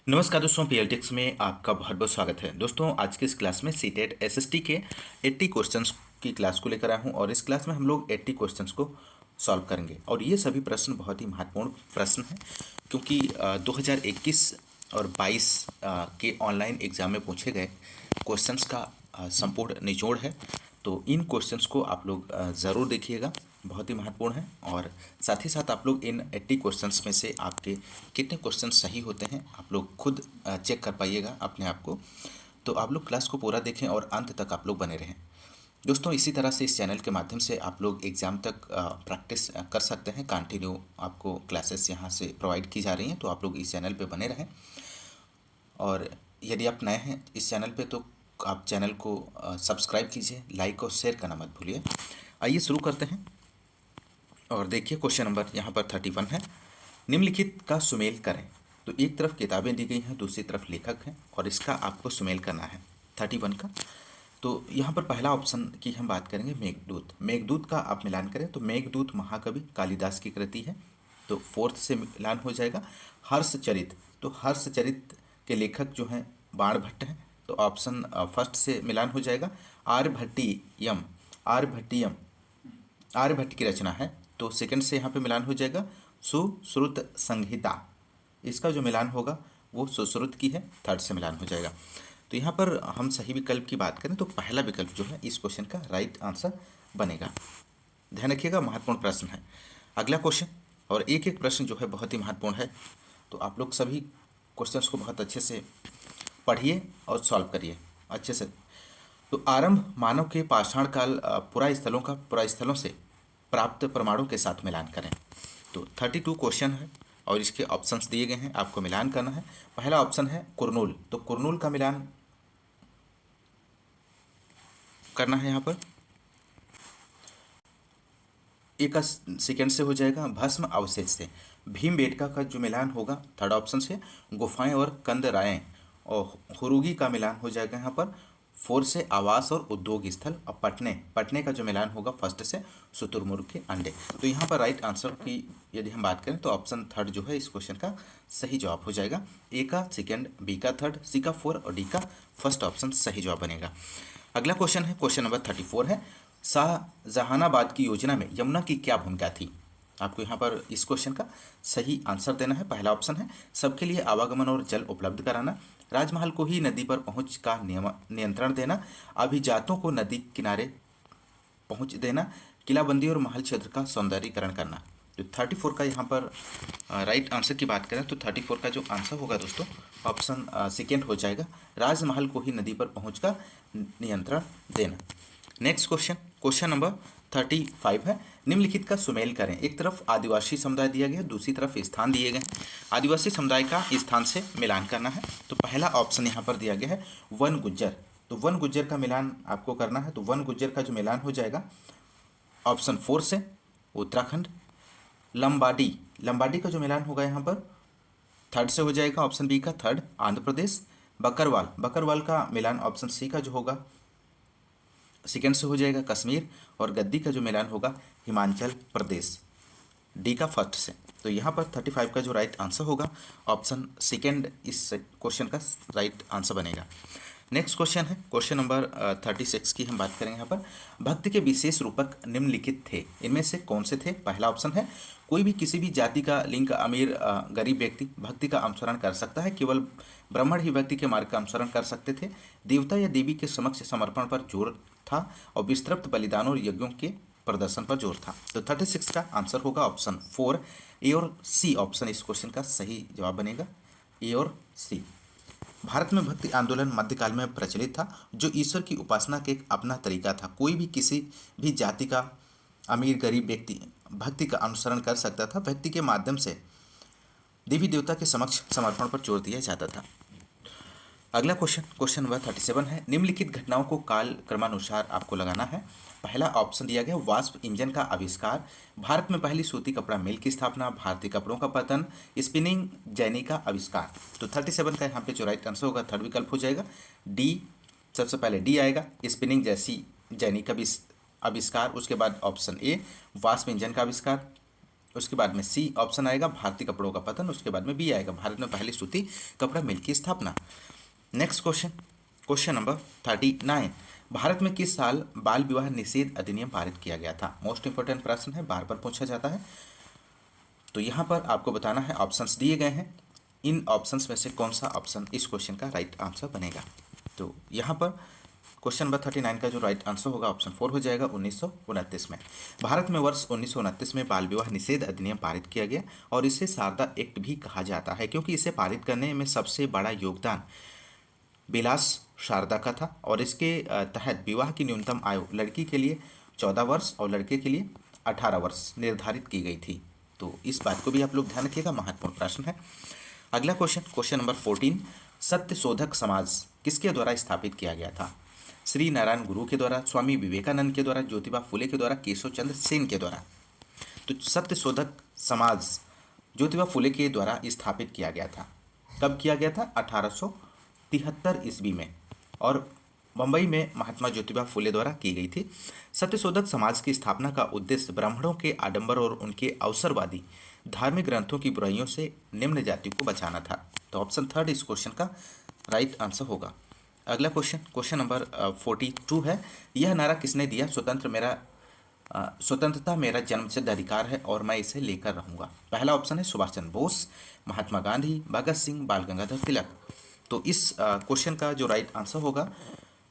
नमस्कार दोस्तों, पीएलटिक्स में आपका बहुत बहुत स्वागत है। दोस्तों, आज की इस क्लास में सीटेट एसएसटी के 80 क्वेश्चंस की क्लास को लेकर आया हूं और इस क्लास में हम लोग 80 क्वेश्चंस को सॉल्व करेंगे। और ये सभी प्रश्न बहुत ही महत्वपूर्ण प्रश्न हैं क्योंकि 2021 और 22 के ऑनलाइन एग्जाम में पूछे गए क्वेश्चंस का संपूर्ण निचोड़ है। तो इन क्वेश्चंस को आप लोग ज़रूर देखिएगा, बहुत ही महत्वपूर्ण है। और साथ ही साथ आप लोग इन 80 क्वेश्चंस में से आपके कितने क्वेश्चन सही होते हैं आप लोग खुद चेक कर पाइएगा अपने आप को। तो आप लोग क्लास को पूरा देखें और अंत तक आप लोग बने रहें। दोस्तों, इसी तरह से इस चैनल के माध्यम से आप लोग एग्ज़ाम तक प्रैक्टिस कर सकते हैं। कंटिन्यू आपको क्लासेस यहाँ से प्रोवाइड की जा रही हैं, तो आप लोग इस चैनल पे बने रहें। और यदि आप नए हैं इस चैनल पे तो आप चैनल को सब्सक्राइब कीजिए, लाइक और शेयर करना मत भूलिए। आइए शुरू करते हैं। और देखिए, क्वेश्चन नंबर यहाँ पर 31 है। निम्नलिखित का सुमेल करें। तो एक तरफ किताबें दी गई हैं, दूसरी तरफ लेखक हैं और इसका आपको सुमेल करना है 31 का। तो यहाँ पर पहला ऑप्शन की हम बात करेंगे, मेघदूत। मेघदूत का आप मिलान करें तो मेघदूत महाकवि कालिदास की कृति है, तो फोर्थ से मिलान हो जाएगा। हर्षचरित, तो हर्षचरित के लेखक जो हैं बाणभट्ट हैं, तो ऑप्शन फर्स्ट से मिलान हो जाएगा। आर्यभट्टियम, आर्यभट्टियम आर्यभट्ट की रचना है, तो सेकंड से यहाँ पे मिलान हो जाएगा। सुश्रुत संहिता, इसका जो मिलान होगा वो सुश्रुत की है, थर्ड से मिलान हो जाएगा। तो यहाँ पर हम सही विकल्प की बात करें तो पहला विकल्प जो है इस क्वेश्चन का राइट आंसर बनेगा। ध्यान रखिएगा, महत्वपूर्ण प्रश्न है। अगला क्वेश्चन, और एक एक प्रश्न जो है बहुत ही महत्वपूर्ण है, तो आप लोग सभी क्वेश्चंस को बहुत अच्छे से पढ़िए और सॉल्व करिए अच्छे से। तो आरंभ मानव के पाषाण काल पुरा स्थलों से प्राप्त प्रमाणों के साथ मिलान करें। तो 32 क्वेश्चन है और इसके ऑप्शंस दिए गए हैं, आपको मिलान करना है। पहला ऑप्शन है कुरनूल, तो कुरनूल का मिलान करना है यहाँ पर। एक का सेकेंड से हो जाएगा भस्म अवशेष से। भीमबेटका का जो मिलान होगा थर्ड ऑप्शन से गुफाएं और कंदराएं। और हुरुगी का मिलान हो जाएगा यहाँ पर फोर से आवास और उद्योग स्थल। और पटने, पटने का जो मिलान होगा फर्स्ट से शुतुरमुर्ग के अंडे। तो यहाँ पर राइट आंसर की यदि हम बात करें तो ऑप्शन थर्ड जो है इस क्वेश्चन का सही जवाब हो जाएगा। ए का सेकेंड, बी का थर्ड, सी का फोर और डी का फर्स्ट ऑप्शन सही जवाब बनेगा। अगला क्वेश्चन है, क्वेश्चन नंबर 34 है। शाहजहानाबाद की योजना में यमुना की क्या भूमिका थी। आपको यहाँ पर इस क्वेश्चन का सही आंसर देना है। पहला ऑप्शन है सबके लिए आवागमन और जल उपलब्ध कराना, राजमहल को ही नदी पर पहुंच का नियंत्रण देना, अभिजातों को नदी किनारे पहुंच देना, किलाबंदी और महल क्षेत्र का सौंदर्यीकरण करना। तो 34 का यहाँ पर राइट आंसर की बात करें तो 34 का जो आंसर होगा दोस्तों ऑप्शन सेकेंड हो जाएगा, राजमहल को ही नदी पर पहुँच का नियंत्रण देना। नेक्स्ट क्वेश्चन, क्वेश्चन नंबर 35 है। निम्नलिखित का सुमेल करें। एक तरफ आदिवासी समुदाय दिया गया है, दूसरी तरफ स्थान दिए गए हैं। आदिवासी समुदाय का स्थान से मिलान करना है। तो पहला ऑप्शन यहाँ पर दिया गया है वन गुज्जर, तो वन गुज्जर का मिलान आपको करना है। तो वन गुज्जर का जो मिलान हो जाएगा ऑप्शन फोर से उत्तराखंड। लंबाडी, लंबाडी का जो मिलान होगा यहाँ पर थर्ड से हो जाएगा, ऑप्शन बी का थर्ड आंध्र प्रदेश। बकरवाल, बकरवाल का मिलान ऑप्शन सी का जो होगा सेकेंड से हो जाएगा कश्मीर। और गद्दी का जो मिलान होगा हिमाचल प्रदेश, डी का फर्स्ट से। तो यहाँ पर 35 का जो राइट आंसर होगा ऑप्शन सेकेंड इस क्वेश्चन का राइट आंसर बनेगा। नेक्स्ट क्वेश्चन है, क्वेश्चन नंबर 36 की हम बात करेंगे। यहाँ पर भक्ति के विशेष रूपक निम्नलिखित थे, इनमें से कौन से थे। पहला ऑप्शन है कोई भी किसी भी जाति का, लिंग, अमीर गरीब व्यक्ति भक्ति का अनुसरण कर सकता है, केवल ब्राह्मण ही व्यक्ति के मार्ग का अनुसरण कर सकते थे। देवता या देवी के समक्ष समर्पण पर जोर था और विस्तृत बलिदानों और यज्ञों के प्रदर्शन पर जोर था। तो 36 का आंसर होगा ऑप्शन फोर, ए और सी ऑप्शन इस क्वेश्चन का सही जवाब बनेगा, ए और सी। भारत में भक्ति आंदोलन मध्यकाल में प्रचलित था, जो ईश्वर की उपासना का एक अपना तरीका था। कोई भी किसी भी जाति का, अमीर गरीब व्यक्ति भक्ति का अनुसरण कर सकता था। भक्ति के माध्यम से देवी देवता के समक्ष समर्पण पर जोर दिया जाता था। अगला क्वेश्चन, क्वेश्चन नंबर 37 है। निम्नलिखित घटनाओं को काल क्रमानुसार आपको लगाना है। पहला ऑप्शन दिया गया वास्प इंजन का आविष्कार, भारत में पहली सूती कपड़ा मिल की स्थापना, भारतीय कपड़ों का पतन, स्पिनिंग जैनी का आविष्कार। तो 37 का यहाँ पे जो राइट आंसर होगा थर्ड विकल्प हो जाएगा, डी। सबसे पहले डी आएगा, स्पिनिंग जैसी जैनी का आविष्कार। उसके बाद ऑप्शन ए वास्प इंजन का आविष्कार, उसके बाद में सी ऑप्शन आएगा भारतीय कपड़ों का पतन, उसके बाद में बी आएगा भारत में पहली सूती कपड़ा मिल की स्थापना। Next question, question number 39, Bharat में किस साल बाल विवाह निषेध अधिनियम पारित किया गया था? मोस्ट इंपोर्टेंट प्रश्न है, बार बार पूछा जाता है। तो यहाँ पर आपको बताना है, ऑप्शंस दिए गए हैं, इन ऑप्शंस में से कौन सा ऑप्शन इस क्वेश्चन का राइट आंसर बनेगा। तो यहाँ पर क्वेश्चन नंबर 39 का जो राइट आंसर होगा ऑप्शन 4 हो जाएगा, 1929 में। भारत में वर्ष 1929 में बाल विवाह निषेध अधिनियम पारित किया गया और इसे शारदा एक्ट भी कहा जाता है, क्योंकि इसे पारित करने में सबसे बड़ा योगदान बिलास शारदा का था। और इसके तहत विवाह की न्यूनतम आयु लड़की के लिए 14 वर्ष और लड़के के लिए 18 वर्ष निर्धारित की गई थी। तो इस बात को भी आप लोग ध्यान रखिएगा, महत्वपूर्ण प्रश्न है। अगला क्वेश्चन, क्वेश्चन नंबर 14, सत्य शोधक समाज किसके द्वारा स्थापित किया गया था? श्री नारायण गुरु के द्वारा, स्वामी विवेकानंद के द्वारा, ज्योतिबा फुले के द्वारा, केशव चंद्र सेन के द्वारा। तो सत्य शोधक समाज ज्योतिबा फुले के द्वारा स्थापित किया गया था। कब किया गया था? 1873 ईस्वी में, और मुंबई में महात्मा ज्योतिबा फुले द्वारा की गई थी। सत्यशोधक समाज की स्थापना का उद्देश्य ब्राह्मणों के आडंबर और उनके अवसरवादी धार्मिक ग्रंथों की बुराइयों से निम्न जाति को बचाना था। तो ऑप्शन 3 इस क्वेश्चन का राइट आंसर होगा। अगला क्वेश्चन, क्वेश्चन नंबर 42 है, यह नारा किसने दिया? स्वतंत्रता मेरा जन्मसिद्ध अधिकार है और मैं इसे लेकर रहूंगा। पहला ऑप्शन है सुभाष चंद्र बोस, महात्मा गांधी, भगत सिंह, बाल गंगाधर तिलक। तो इस क्वेश्चन का जो राइट आंसर होगा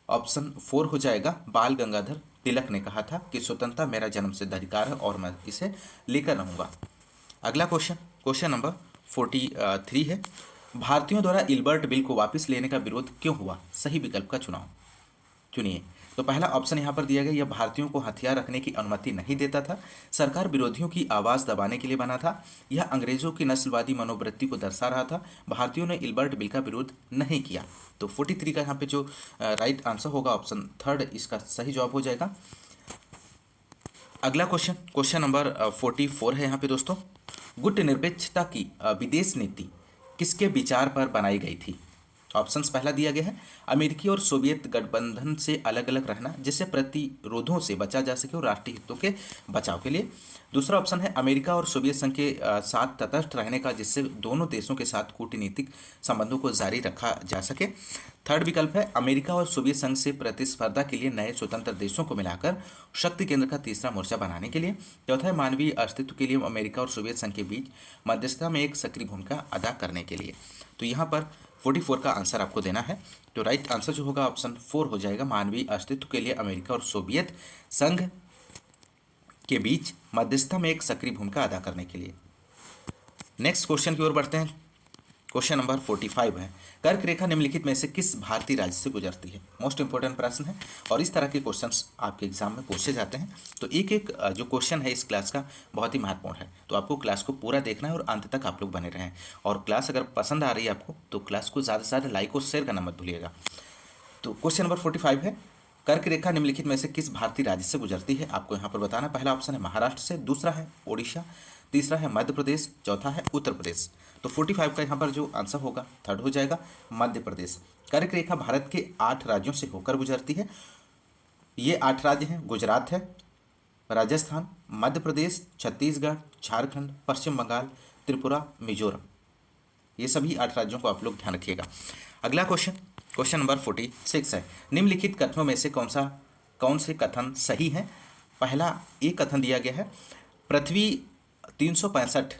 ऑप्शन 4 हो जाएगा, बाल गंगाधर तिलक ने कहा था कि स्वतंत्रता मेरा जन्मसिद्ध अधिकार है और मैं इसे लेकर रहूंगा। अगला क्वेश्चन, क्वेश्चन नंबर 43 है, भारतीयों द्वारा इल्बर्ट बिल को वापस लेने का विरोध क्यों हुआ? सही विकल्प का चुनाव चुनिए। तो पहला ऑप्शन यहाँ पर दिया गया, यह भारतीयों को हथियार रखने की अनुमति नहीं देता था, सरकार विरोधियों की आवाज़ दबाने के लिए बना था, यह अंग्रेजों की नस्लवादी मनोवृत्ति को दर्शा रहा था, भारतीयों ने इल्बर्ट बिल का विरोध नहीं किया। तो 43 का यहाँ पे जो राइट आंसर होगा ऑप्शन 3 इसका सही जवाब हो जाएगा। अगला क्वेश्चन, क्वेश्चन नंबर 44 है यहाँ पे दोस्तों, गुटनिरपेक्षता की विदेश नीति किसके विचार पर बनाई गई थी? ऑप्शंस पहला दिया गया है, अमेरिकी और सोवियत गठबंधन से अलग अलग रहना जिससे प्रतिरोधों से बचा जा सके और राष्ट्रीय हितों के बचाव के लिए। दूसरा ऑप्शन है अमेरिका और सोवियत संघ के साथ तटस्थ रहने का जिससे दोनों देशों के साथ कूटनीतिक संबंधों को जारी रखा जा सके। थर्ड विकल्प है अमेरिका और सोवियत संघ से प्रतिस्पर्धा के लिए नए स्वतंत्र देशों को मिलाकर शक्ति केंद्र का तीसरा मोर्चा बनाने के लिए। चौथा है मानवीय अस्तित्व के लिए अमेरिका और सोवियत संघ के बीच मध्यस्थता में एक सक्रिय भूमिका अदा करने के लिए। तो यहाँ पर 44 का आंसर आपको देना है। तो राइट आंसर जो होगा ऑप्शन 4 हो जाएगा, मानवीय अस्तित्व के लिए अमेरिका और सोवियत संघ के बीच मध्यस्थता में एक सक्रिय भूमिका अदा करने के लिए। नेक्स्ट क्वेश्चन की ओर बढ़ते हैं, क्वेश्चन नंबर 45 है, कर्क रेखा निम्नलिखित में से किस भारतीय राज्य से गुजरती है? मोस्ट इंपोर्टेंट प्रश्न है और इस तरह के क्वेश्चंस आपके एग्जाम में पूछे जाते हैं। तो एक एक जो क्वेश्चन है इस क्लास का बहुत ही महत्वपूर्ण है, तो आपको क्लास को पूरा देखना है और अंत तक आप लोग बने रहें। और क्लास अगर पसंद आ रही है आपको तो क्लास को ज़्यादा से ज़्यादा लाइक और शेयर करना मत भूलिएगा। तो क्वेश्चन नंबर 45 है, कर्क रेखा निम्नलिखित में से किस भारतीय राज्य से गुजरती है? आपको यहाँ पर बताना। पहला ऑप्शन है महाराष्ट्र से, दूसरा है ओडिशा, तीसरा है मध्य प्रदेश, चौथा है उत्तर प्रदेश। तो 45 का यहाँ पर जो आंसर होगा 3rd हो जाएगा, मध्य प्रदेश। कर्क रेखा भारत के 8 राज्यों से होकर गुजरती है। ये 8 राज्य हैं, गुजरात है, राजस्थान, मध्य प्रदेश, छत्तीसगढ़, झारखंड, पश्चिम बंगाल, त्रिपुरा, मिजोरम। ये सभी 8 राज्यों को आप लोग ध्यान रखिएगा। अगला क्वेश्चन, क्वेश्चन नंबर 46 है, निम्नलिखित कथनों में से कौन से कथन सही हैं? पहला एक कथन दिया गया है, पृथ्वी 365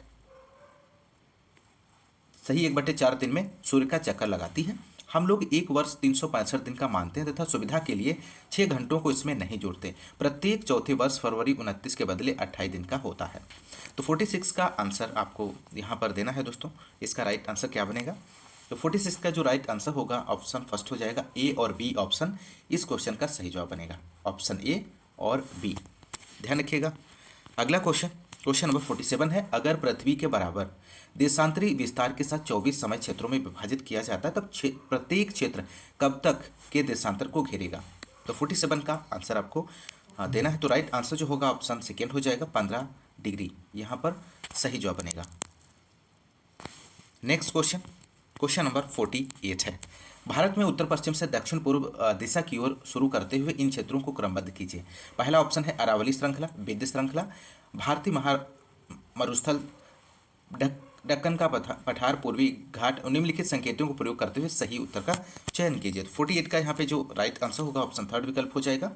सही 1/4 दिन में सूर्य का चक्कर लगाती है। हम लोग एक वर्ष 365 दिन का मानते हैं तथा सुविधा के लिए 6 घंटों को इसमें नहीं जोड़ते। प्रत्येक चौथे वर्ष फरवरी 29 के बदले 28 दिन का होता है। तो 46 का आंसर आपको यहाँ पर देना है दोस्तों। इसका राइट आंसर क्या बनेगा? तो 46 का जो राइट आंसर होगा ऑप्शन फर्स्ट हो जाएगा, ए और बी ऑप्शन इस क्वेश्चन का सही जवाब बनेगा, ऑप्शन ए और बी, ध्यान रखिएगा। अगला क्वेश्चन, क्वेश्चन नंबर 47 है, अगर पृथ्वी के बराबर देशांतरी विस्तार के साथ 24 समय क्षेत्रों में विभाजित किया जाता है तब प्रत्येक क्षेत्र कब तक के देशांतर को घेरेगा? तो 47 का आंसर आपको देना है। तो राइट आंसर जो होगा ऑप्शन सेकेंड हो जाएगा, 15 डिग्री यहाँ पर सही जवाब बनेगा। नेक्स्ट क्वेश्चन, क्वेश्चन नंबर 48 है, भारत में उत्तर पश्चिम से दक्षिण पूर्व दिशा की ओर शुरू करते हुए इन क्षेत्रों को क्रमबद्ध कीजिए। पहला ऑप्शन है अरावली श्रृंखला, विंध्य श्रृंखला, भारतीय मरुस्थल, दक्कन का पठार, पूर्वी घाट, निम्नलिखित संकेतों को प्रयोग करते हुए सही उत्तर का चयन कीजिए। तो 48 का यहाँ पे जो राइट आंसर होगा ऑप्शन थर्ड विकल्प हो जाएगा।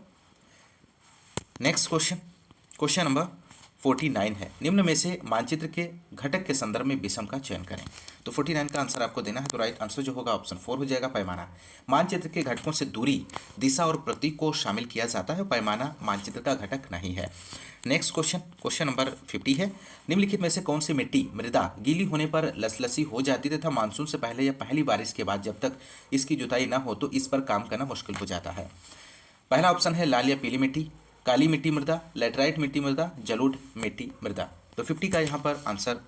नेक्स्ट क्वेश्चन, क्वेश्चन नंबर 49 है, निम्न में से मानचित्र के घटक के संदर्भ में विषम का चयन करें। तो 49 का आंसर आपको देना है। तो राइट आंसर जो होगा ऑप्शन 4 हो जाएगा, पैमाना। मानचित्र के घटकों से दूरी, दिशा और प्रतीक को शामिल किया जाता है, पैमाना मानचित्र का घटक नहीं है। नेक्स्ट क्वेश्चन, क्वेश्चन नंबर 50 है, निम्नलिखित में से कौन सी मिट्टी मृदा गीली होने पर लसलसी हो जाती तथा मानसून से पहले या पहली बारिश के बाद जब तक इसकी जुताई न हो तो इस पर काम करना मुश्किल हो जाता है। पहला ऑप्शन है लाल या पीली मिट्टी, काली मिट्टी मृदा, लेटराइट मिट्टी मृदा, जलोढ़ मिट्टी मृदा। तो 50 का यहाँ पर आंसर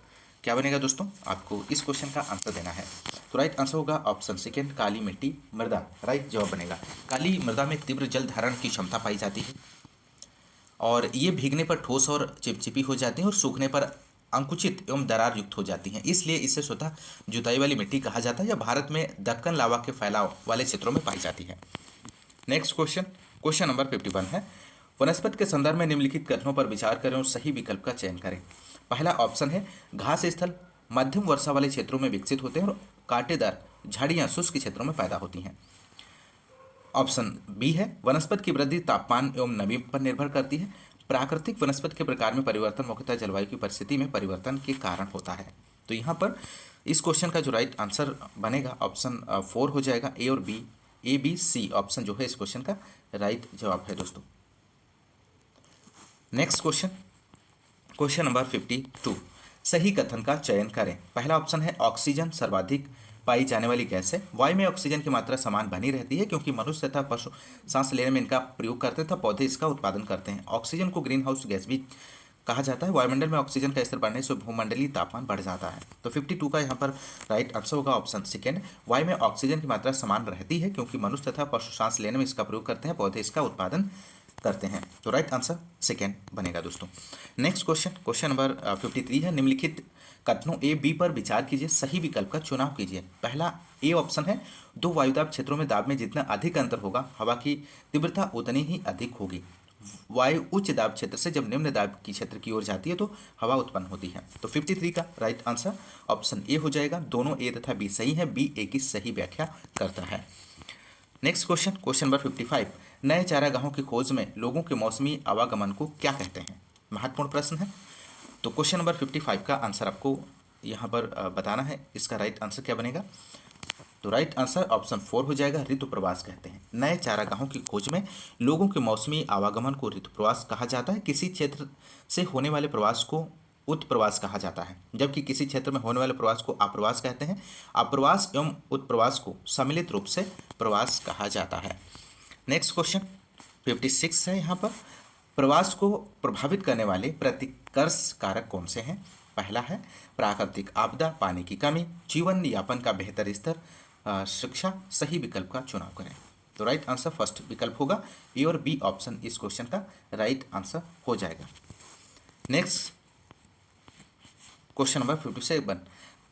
क्या बनेगा दोस्तों, आपको इस क्वेश्चन का आंसर देना है। तो राइट आंसर होगा ऑप्शन सेकेंड, काली मिट्टी मृदा, राइट जवाब बनेगा। काली मृदा में तीव्र जल धारण की क्षमता पाई जाती है और ये भीगने पर ठोस और चिपचिपी हो जाती है और सूखने पर अंकुचित एवं दरार युक्त हो जाती हैं, इसलिए इसे स्वतः जुताई वाली मिट्टी कहा जाता है। यह भारत में दक्कन लावा के फैलाव वाले क्षेत्रों में पाई जाती है। नेक्स्ट क्वेश्चन, क्वेश्चन नंबर 51 है, वनस्पति के संदर्भ में निम्नलिखित कथनों पर विचार करें और सही विकल्प का चयन करें। पहला ऑप्शन है, घास स्थल मध्यम वर्षा वाले क्षेत्रों में विकसित होते हैं और कांटेदार झाड़ियां शुष्क क्षेत्रों में पैदा होती हैं। ऑप्शन बी है, वनस्पति की वृद्धि तापमान एवं नमी पर निर्भर करती है। प्राकृतिक वनस्पति के प्रकार में परिवर्तन मुख्यतः जलवायु की परिस्थिति में परिवर्तन के कारण होता है। तो यहाँ पर इस क्वेश्चन का जो राइट आंसर बनेगा ऑप्शन 4 हो जाएगा, ए और B, A B C option जो है इस क्वेश्चन का राइट जवाब है दोस्तों। नेक्स्ट क्वेश्चन, क्वेश्चन नंबर 52, सही कथन का चयन करें। पहला ऑप्शन है, ऑक्सीजन सर्वाधिक पाई जाने वाली गैस है। वायु में ऑक्सीजन की मात्रा समान बनी रहती है क्योंकि मनुष्य तथा पशु सांस लेने में इनका प्रयोग करते हैं तथा पौधे इसका उत्पादन करते हैं। ऑक्सीजन को ग्रीन हाउस गैस भी कहा जाता है। वायुमंडल में ऑक्सीजन का स्तर बढ़ने से भूमंडलीय तापमान बढ़ जाता है। तो 52 का यहाँ पर राइट आंसर होगा ऑप्शन सेकेंड, वायु में ऑक्सीजन की मात्रा समान रहती है क्योंकि मनुष्य तथा पशु सांस लेने में इसका प्रयोग करते हैं, पौधे इसका उत्पादन करते हैं। तो राइट आंसर सेकेंड बनेगा दोस्तों। नेक्स्ट क्वेश्चन, क्वेश्चन नंबर 53 है, निम्नलिखित कथनों ए बी पर विचार कीजिए, सही विकल्प का चुनाव कीजिए। पहला ए ऑप्शन है, दो वायुदाब क्षेत्रों में दाब में जितना अधिक अंतर होगा हवा की तीव्रता उतनी ही अधिक होगी। वायु उच्च दाब क्षेत्र से जब निम्न दाब की क्षेत्र की ओर जाती है तो हवा उत्पन्न होती है। तो 53 का राइट आंसर ऑप्शन ए हो जाएगा। दोनों ए तथा बी सही है, बी ए की सही व्याख्या करता है। नेक्स्ट क्वेश्चन, क्वेश्चन नंबर 55, नए चारागाहों की खोज में लोगों के मौसमी आवागमन को क्या कहते हैं। महत्वपूर्ण प्रश्न है। तो क्वेश्चन नंबर 55 का आंसर आपको यहाँ पर बताना है। इसका राइट आंसर क्या बनेगा, तो राइट आंसर ऑप्शन 4 हो जाएगा, ऋतु प्रवास कहते हैं। नए चारागाहों की खोज में लोगों के मौसमी आवागमन को ऋतु प्रवास कहा जाता है। किसी क्षेत्र से होने वाले प्रवास को उत्प्रवास कहा जाता है, जबकि किसी क्षेत्र में होने वाले प्रवास को आप्रवास कहते हैं। आप्रवास एवं उत्प्रवास को सम्मिलित रूप से प्रवास कहा जाता है। नेक्स्ट क्वेश्चन 56 है, यहाँ पर प्रवास को प्रभावित करने वाले प्रतिकर्ष कारक कौन से हैं। पहला है प्राकृतिक आपदा, पानी की कमी, जीवन यापन का बेहतर स्तर, शिक्षा। सही विकल्प का चुनाव करें। तो राइट आंसर फर्स्ट विकल्प होगा, ए और बी ऑप्शन इस क्वेश्चन का राइट आंसर हो जाएगा। नेक्स्ट क्वेश्चन नंबर 57,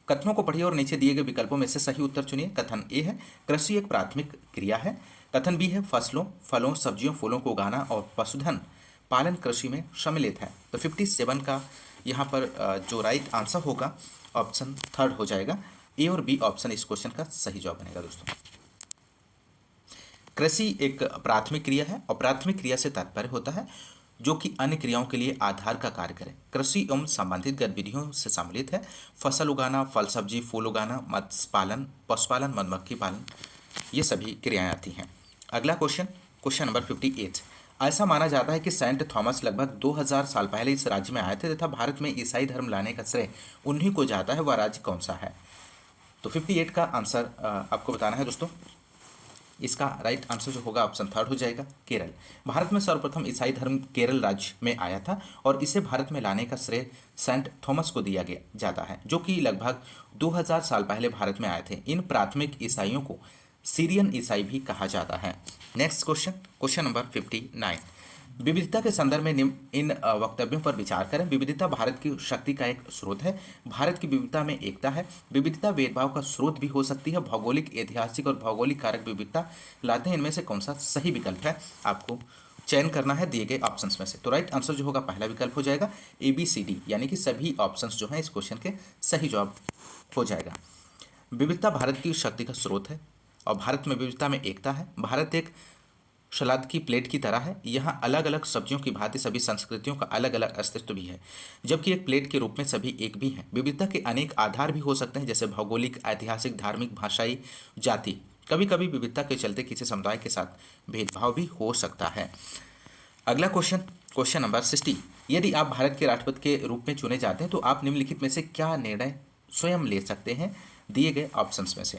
कथनों को पढ़िए और नीचे दिए गए विकल्पों में से सही उत्तर चुनिए। कथन ए है, कृषि एक प्राथमिक क्रिया है। कथन बी है, फसलों, फलों, सब्जियों, फूलों को उगाना और पशुधन पालन कृषि में सम्मिलित है। तो 57 का यहाँ पर जो राइट आंसर होगा ऑप्शन थर्ड हो जाएगा, ए और बी ऑप्शन इस क्वेश्चन का सही जवाब बनेगा दोस्तों। कृषि एक प्राथमिक क्रिया है और प्राथमिक क्रिया से तात्पर्य होता है जो कि अन्य क्रियाओं के लिए आधार का कार्य करे। कृषि एवं संबंधित गतिविधियों से सम्मिलित है। फसल उगाना, फल सब्जी, फूल उगाना, मत्स्य पालन, पशुपालन, मधुमक्खी पालन, ये सभी क्रियाएं आती हैं। अगला क्वेश्चन, क्वेश्चन नंबर 58, ऐसा माना जाता है कि सेंट थॉमस लगभग 2000 साल पहले इस राज्य में आए थे तथा भारत में ईसाई धर्म लाने का श्रेय उन्हीं को जाता है। वह राज्य कौन सा है। तो 58 का आंसर आपको बताना है दोस्तों। इसका राइट आंसर जो होगा ऑप्शन थर्ड हो जाएगा, केरल। भारत में सर्वप्रथम ईसाई धर्म केरल राज्य में आया था और इसे भारत में लाने का श्रेय सेंट थॉमस को दिया गया जाता है, जो कि लगभग 2000 साल पहले भारत में आए थे। इन प्राथमिक ईसाइयों को सीरियन ईसाई भी कहा जाता है। नेक्स्ट क्वेश्चन, क्वेश्चन नंबर 59, विविधता के संदर्भ में इन वक्तव्यों पर विचार करें। विविधता भारत की शक्ति का एक स्रोत है। भारत की विविधता में एकता है। विविधता भेदभाव का स्रोत भी हो सकती है। भौगोलिक, ऐतिहासिक और भौगोलिक कारक विविधता लाते हैं। इनमें से कौन सा सही विकल्प है, आपको चयन करना है दिए गए ऑप्शंस में से। तो राइट आंसर जो होगा पहला विकल्प हो जाएगा ABCD, यानी कि सभी ऑप्शंस जो हैं इस क्वेश्चन के सही जवाब हो जाएगा। विविधता भारत की शक्ति का स्रोत है और भारत में विविधता में एकता है। भारत एक सलाद की प्लेट की तरह है, यहाँ अलग अलग सब्जियों की भांति सभी संस्कृतियों का अलग अलग अस्तित्व भी है, जबकि एक प्लेट के रूप में सभी एक भी हैं। विविधता के अनेक आधार भी हो सकते हैं, जैसे भौगोलिक, ऐतिहासिक, धार्मिक, भाषाई, जाति। कभी कभी विविधता के चलते किसी समुदाय के साथ भेदभाव भी हो सकता है। अगला क्वेश्चन, क्वेश्चन नंबर 60। यदि आप भारत के राष्ट्रपति के रूप में चुने जाते हैं तो आप निम्नलिखित में से क्या निर्णय स्वयं ले सकते हैं दिए गए ऑप्शंस में से।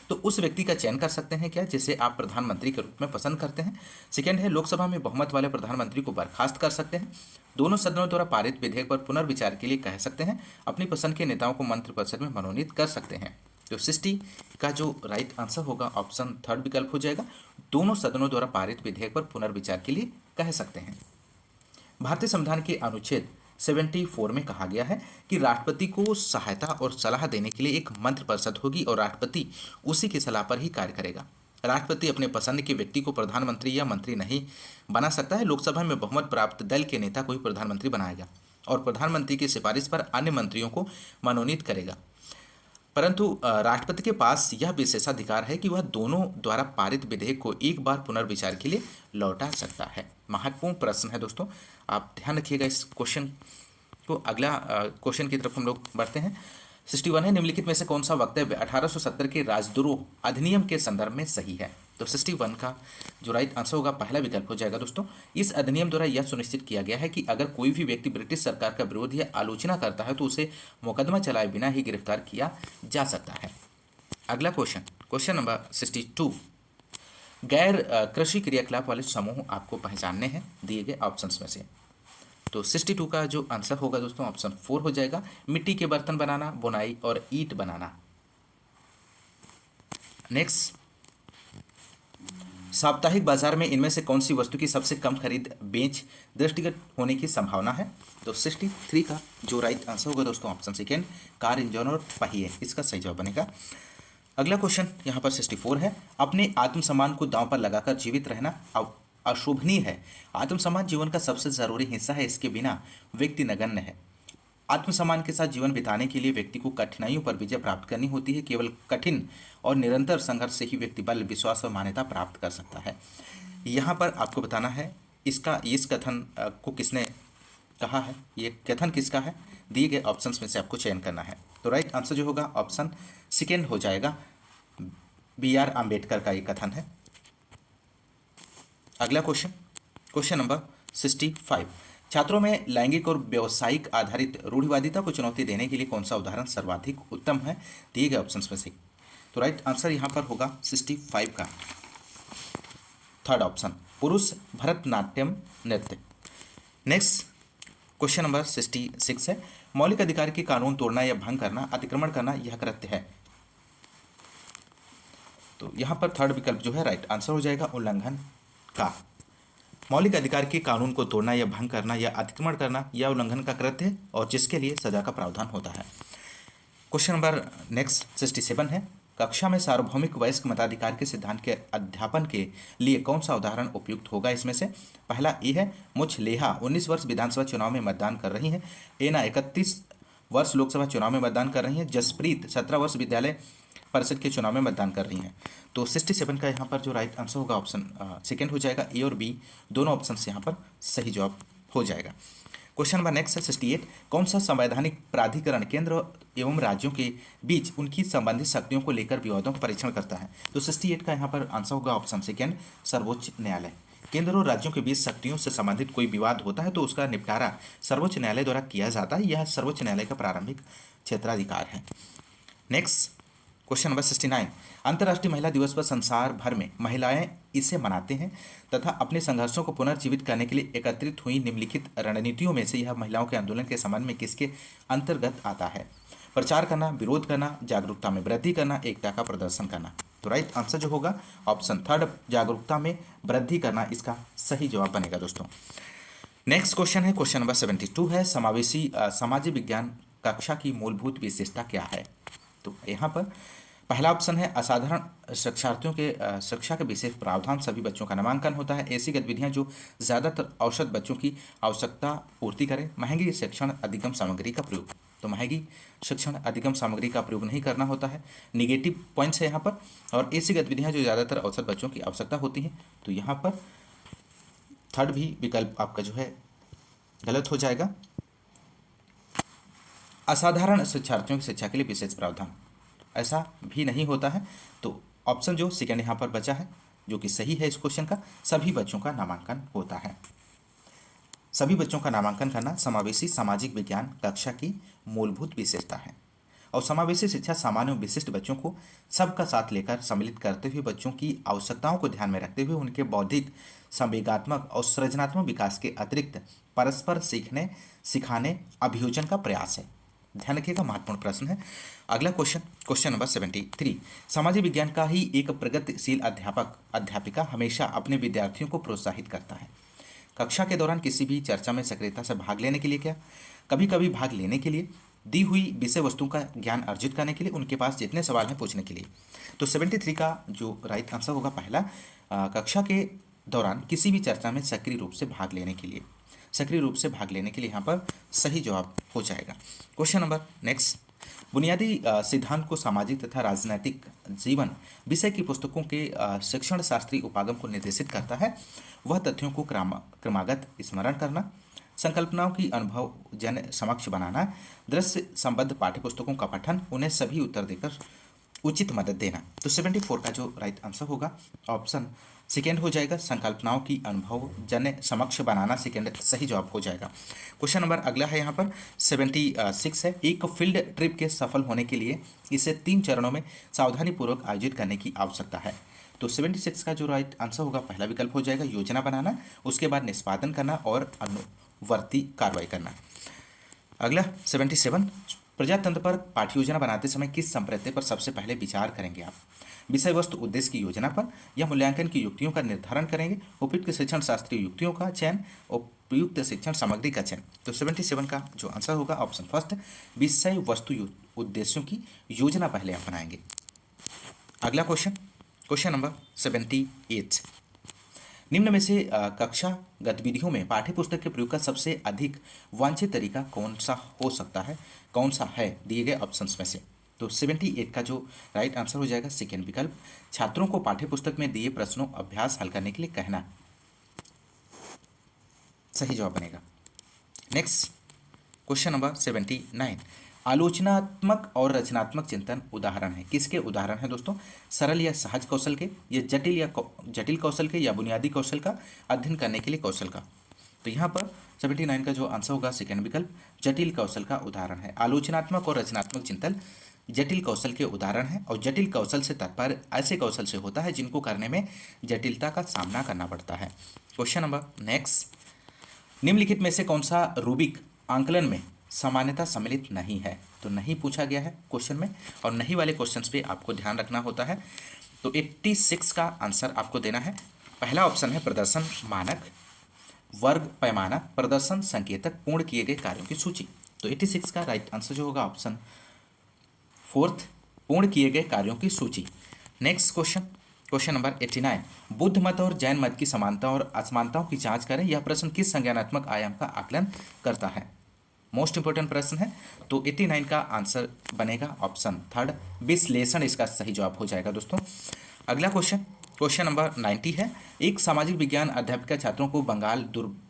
तो उस व्यक्ति का चयन कर सकते हैं क्या जिसे आप प्रधानमंत्री के रूप में पसंद करते हैं। सेकेंड है, लोकसभा में बहुमत वाले प्रधानमंत्री को बर्खास्त कर सकते हैं। दोनों सदनों द्वारा पारित विधेयक पर पुनर्विचार के लिए कह सकते हैं। अपनी पसंद के नेताओं को मंत्रिपरिषद में मनोनीत कर सकते हैं। तो 60 का जो राइट आंसर होगा ऑप्शन थर्ड विकल्प हो जाएगा, दोनों सदनों द्वारा पारित विधेयक पर पुनर्विचार के लिए कह सकते हैं। भारतीय संविधान के अनुच्छेद 74 में कहा गया है कि राष्ट्रपति को सहायता और सलाह देने के लिए एक मंत्रिपरिषद होगी और राष्ट्रपति उसी की सलाह पर ही कार्य करेगा। राष्ट्रपति अपने पसंद के व्यक्ति को प्रधानमंत्री या मंत्री नहीं बना सकता है। लोकसभा में बहुमत प्राप्त दल के नेता को ही प्रधानमंत्री बनाएगा और प्रधानमंत्री की सिफारिश पर अन्य मंत्रियों को मनोनीत करेगा। परंतु राष्ट्रपति के पास यह विशेषाधिकार है कि वह दोनों द्वारा पारित विधेयक को एक बार पुनर्विचार के लिए लौटा सकता है। महत्वपूर्ण प्रश्न है दोस्तों, आप ध्यान रखिएगा इस क्वेश्चन को। अगला क्वेश्चन की तरफ हम लोग बढ़ते हैं। 61 है, निम्नलिखित में से कौन सा वक्तव्य 1870 के राजद्रोह अधिनियम के संदर्भ में सही है। तो 61 का जो राइट आंसर होगा पहला विकल्प हो जाएगा दोस्तों। इस अधिनियम द्वारा यह सुनिश्चित किया गया है कि अगर कोई भी व्यक्ति ब्रिटिश सरकार का विरोध या आलोचना करता है तो उसे मुकदमा चलाए बिना ही गिरफ्तार किया जा सकता है। अगला क्वेश्चन, क्वेश्चन नंबर 62। गैर कृषि क्रियाकलाप वाले समूह आपको पहचानने हैं दिए गए ऑप्शंस में से। तो 62 का जो आंसर होगा दोस्तों ऑप्शन 4 हो जाएगा, मिट्टी के बर्तन बनाना, बुनाई और ईंट बनाना। नेक्स्ट, साप्ताहिक बाजार में इनमें से कौन सी वस्तु की सबसे कम खरीद बेच दृष्टिगत होने की संभावना है। तो 63 का जो राइट आंसर होगा दोस्तों ऑप्शन सेकेंड, कार, इंजन और पहिए, इसका सही जवाब बनेगा। अगला क्वेश्चन यहाँ पर 64 है, अपने आत्मसम्मान को दांव पर लगाकर जीवित रहना अशोभनीय है। आत्मसम्मान जीवन का सबसे जरूरी हिस्सा है, इसके बिना व्यक्ति नगण्य है। आत्मसम्मान के साथ जीवन बिताने के लिए व्यक्ति को कठिनाइयों पर विजय प्राप्त करनी होती है। केवल कठिन और निरंतर संघर्ष से ही व्यक्ति बल, विश्वास और मान्यता प्राप्त कर सकता है। यहाँ पर आपको बताना है इसका इस कथन को किसने कहा है, ये कथन किसका है, दिए गए ऑप्शंस में से आपको चयन करना है। तो राइट आंसर जो होगा ऑप्शन सेकेंड हो जाएगा, BR अम्बेडकर का ये कथन है। अगला क्वेश्चन, क्वेश्चन नंबर 65। छात्रों में लैंगिक और व्यवसायिक आधारित रूढ़िवादिता को चुनौती देने के लिए कौन सा उदाहरण सर्वाधिक उत्तम है दिए गए ऑप्शंस में से। तो राइट आंसर यहाँ पर होगा 65 का थर्ड ऑप्शन, पुरुष भरतनाट्यम नृत्य। नेक्स्ट क्वेश्चन नंबर 66 है, मौलिक अधिकार के कानून तोड़ना या भंग करना, अतिक्रमण करना यह कृत्य है। तो यहाँ पर थर्ड विकल्प जो है राइट आंसर हो जाएगा, उल्लंघन का। मौलिक अधिकार के कानून को तोड़ना या भंग करना या अतिक्रमण करना यह उल्लंघन का कृत्य है और जिसके लिए सजा का प्रावधान होता है। क्वेश्चन नंबर नेक्स्ट 67 है, कक्षा में सार्वभौमिक वयस्क मताधिकार के सिद्धांत के अध्यापन के लिए कौन सा उदाहरण उपयुक्त होगा इसमें से। पहला ए है, मुझ लेहा 19 वर्ष विधानसभा चुनाव में मतदान कर रही हैं। एना 31 वर्ष लोकसभा चुनाव में मतदान कर रही हैं। जसप्रीत 17 वर्ष विद्यालय परिषद के चुनाव में मतदान कर रही हैं। तो 67 का यहाँ पर जो राइट आंसर होगा ऑप्शन सेकेंड हो जाएगा, ए और बी दोनों ऑप्शन से यहाँ पर सही जवाब हो जाएगा। क्वेश्चन नंबर नेक्स्ट है 68, कौन सा संवैधानिक प्राधिकरण केंद्र एवं राज्यों के बीच उनकी संबंधित शक्तियों को लेकर विवादों का परीक्षण करता है। तो 68 का यहाँ पर आंसर होगा ऑप्शन सेकेंड, सर्वोच्च न्यायालय। केंद्र और राज्यों के बीच शक्तियों से संबंधित कोई विवाद होता है तो उसका निपटारा सर्वोच्च न्यायालय द्वारा किया जाता है। यह सर्वोच्च न्यायालय का प्रारंभिक क्षेत्राधिकार है। नेक्स्ट क्वेश्चन नंबर 69, अंतर्राष्ट्रीय महिला दिवस पर संसार भर में महिलाएं इसे मनाते हैं तथा अपने संघर्षों को पुनर्जीवित करने के लिए एकत्रित हुई निम्नलिखित रणनीतियों में से यह महिलाओं के आंदोलन के संबंध में किसके अंतर्गत आता है। प्रचार करना, विरोध करना, जागरूकता में वृद्धि करना, एकता का प्रदर्शन करना। तो राइट आंसर जो होगा ऑप्शन थर्ड, जागरूकता में वृद्धि करना इसका सही जवाब बनेगा दोस्तों। नेक्स्ट क्वेश्चन है, क्वेश्चन नंबर 72 है, समावेशी सामाजिक विज्ञान कक्षा की मूलभूत विशेषता क्या है। तो यहाँ पर पहला ऑप्शन है असाधारण शिक्षार्थियों के शिक्षा के विशेष प्रावधान सभी बच्चों का नामांकन होता है। ऐसी गतिविधियां जो ज़्यादातर औसत बच्चों की आवश्यकता पूर्ति करें। महंगी शिक्षण अधिगम सामग्री का प्रयोग, तो महंगी शिक्षण अधिगम सामग्री का प्रयोग नहीं करना होता है। निगेटिव पॉइंट्स है यहाँ पर। और ऐसी गतिविधियां जो ज़्यादातर औसत बच्चों की आवश्यकता होती हैं, तो यहाँ पर थर्ड भी विकल्प आपका जो है गलत हो जाएगा। असाधारण शिक्षार्थियों की शिक्षा के लिए विशेष प्रावधान, ऐसा भी नहीं होता है। तो ऑप्शन जो सेकेंड यहाँ पर बचा है, जो कि सही है इस क्वेश्चन का, सभी बच्चों का नामांकन होता है। सभी बच्चों का नामांकन करना समावेशी सामाजिक विज्ञान कक्षा की मूलभूत विशेषता है। और समावेशी शिक्षा सामान्य और विशिष्ट बच्चों को सबका साथ लेकर सम्मिलित करते हुए बच्चों की आवश्यकताओं को ध्यान में रखते हुए उनके बौद्धिक, संवेगात्मक और सृजनात्मक विकास के अतिरिक्त परस्पर सीखने, सिखाने, अभियोजन का प्रयास है। ध्यान रखिएगा, महत्वपूर्ण प्रश्न है। अगला क्वेश्चन, क्वेश्चन नंबर 73। सामाजिक विज्ञान का ही एक प्रगतिशील अध्यापक अध्यापिका हमेशा अपने विद्यार्थियों को प्रोत्साहित करता है। कक्षा के दौरान किसी भी चर्चा में सक्रियता से भाग लेने के लिए क्या, कभी कभी भाग लेने के लिए, दी हुई विषय वस्तु का ज्ञान अर्जित करने के लिए, उनके पास जितने सवाल हैं पूछने के लिए। तो 73 का जो राइट आंसर होगा पहला, कक्षा के दौरान किसी भी चर्चा में सक्रिय रूप से भाग लेने के लिए, सक्रिय रूप से भाग लेने के लिए यहाँ पर सही जवाब हो जाएगा। क्वेश्चन नंबर नेक्स्ट, बुनियादी सिद्धांत को सामाजिक तथा राजनैतिक जीवन विषय की पुस्तकों के शिक्षण शास्त्रीय उपागम को निर्देशित करता है। वह तथ्यों को क्रमागत स्मरण करना, संकल्पनाओं की अनुभव जन समक्ष बनाना, दृश्य संबद्ध पाठ्यपुस्तकों का पठन, उन्हें सभी उत्तर देकर उचित मदद देना। तो 74 का जो राइट आंसर होगा ऑप्शन सेकेंड हो जाएगा, संकल्पनाओं की अनुभव जन समक्ष बनाना सेकेंड सही जवाब हो जाएगा। क्वेश्चन नंबर अगला है यहाँ पर 76 है। एक फील्ड ट्रिप के सफल होने के लिए इसे 3 चरणों में सावधानीपूर्वक आयोजित करने की आवश्यकता है। तो 76 का जो राइट आंसर होगा पहला विकल्प हो जाएगा, योजना बनाना, उसके बाद निष्पादन करना और अनुवर्ती कार्रवाई करना। अगला 77, प्रजातंत्र पर पाठ्य योजना बनाते समय किस संप्रत्यय पर सबसे पहले विचार करेंगे आप? विषय वस्तु उद्देश्य की योजना पर, या मूल्यांकन की युक्तियों का निर्धारण करेंगे, उपयुक्त शिक्षण शास्त्रीय युक्तियों का चयन, उपयुक्त शिक्षण सामग्री का चयन। तो 77 का जो आंसर होगा ऑप्शन फर्स्ट, विषय वस्तु उद्देश्यों की योजना पहले आप बनाएंगे। अगला क्वेश्चन, क्वेश्चन नंबर 78, निम्न में से कक्षा गतिविधियों में पाठ्यपुस्तक के प्रयोग का सबसे अधिक वांछित तरीका कौन सा हो सकता है, कौन सा है दिए गए ऑप्शंस में से? तो 78 का जो राइट आंसर हो जाएगा सेकेंड विकल्प, छात्रों को पाठ्यपुस्तक में दिए प्रश्नों अभ्यास हल करने के लिए कहना, सही जवाब बनेगा। नेक्स्ट क्वेश्चन नंबर 79, आलोचनात्मक और रचनात्मक चिंतन उदाहरण है, किसके उदाहरण है दोस्तों? सरल या सहज कौशल के, या जटिल कौशल के, या बुनियादी कौशल का अध्ययन करने के लिए कौशल का? तो यहाँ पर 79 का जो आंसर होगा सेकेंड विकल्प, जटिल कौशल का उदाहरण है। आलोचनात्मक और रचनात्मक चिंतन जटिल कौशल के उदाहरण है, और जटिल कौशल से तात्पर्य ऐसे कौशल से होता है जिनको करने में जटिलता का सामना करना पड़ता है। क्वेश्चन नंबर नेक्स्ट, निम्नलिखित में से कौन सा रूबिक आंकलन में सामान्यता सम्मिलित नहीं है? तो नहीं पूछा गया है क्वेश्चन में, और नहीं वाले क्वेश्चंस पे आपको ध्यान रखना होता है। तो 86 का आंसर आपको देना है। पहला ऑप्शन है प्रदर्शन मानक, वर्ग पैमाना, प्रदर्शन संकेतक, पूर्ण किए गए कार्यों की सूची। तो 86 का राइट आंसर जो होगा ऑप्शन फोर्थ, पूर्ण किए गए कार्यों की सूची। Next question, question number 89, Buddha मत और जैन मत की समानता और असमानताओं की जांच करें। यह प्रश्न किस संज्ञानात्मक आयाम का आकलन करता है? मोस्ट इंपोर्टेंट प्रश्न है। तो 89 का आंसर बनेगा ऑप्शन थर्ड, विश्लेषण इसका सही जवाब हो जाएगा दोस्तों। अगला क्वेश्चन, क्वेश्चन नंबर 90 है। एक सामाजिक विज्ञान अध्यापिका छात्रों को बंगाल दुर्भिक्ष